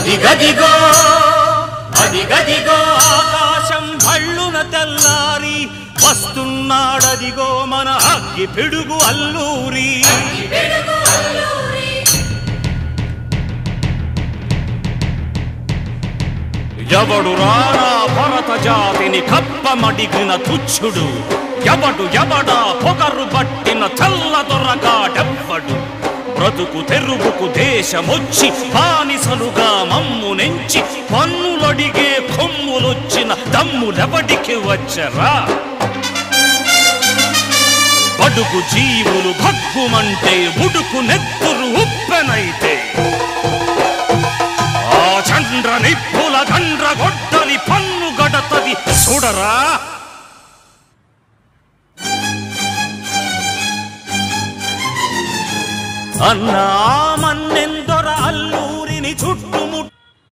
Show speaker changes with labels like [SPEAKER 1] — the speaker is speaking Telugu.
[SPEAKER 1] అదిగదిగో అదిగదిగో ఆకాశం భళ్ళున తెల్లారి వస్తున్నాడదిగో మన అగ్గి పిడుగు అల్లూరి ఎవడు రానా భరత జాతిని కప్పమడిగిన తుచ్చుడు ఎవడా పొగరు పట్టిన చల్ల దొరగాడెవ్వడు బ్రతుకు తెరుగుకు దేశమొచ్చి బానిసలుగా మమ్ము నెంచి పన్నులడిగే కొమ్ములొచ్చిన దమ్ములెవడికి వచ్చరా బడుగు జీవులు భగ్గుమంటే ఉడుకు నెత్తురు ఉప్పెనైతే ఆ చంద్ర నిప్పుల గండ్ర గొడ్డలి పన్ను గడతది చూడరా అన్నా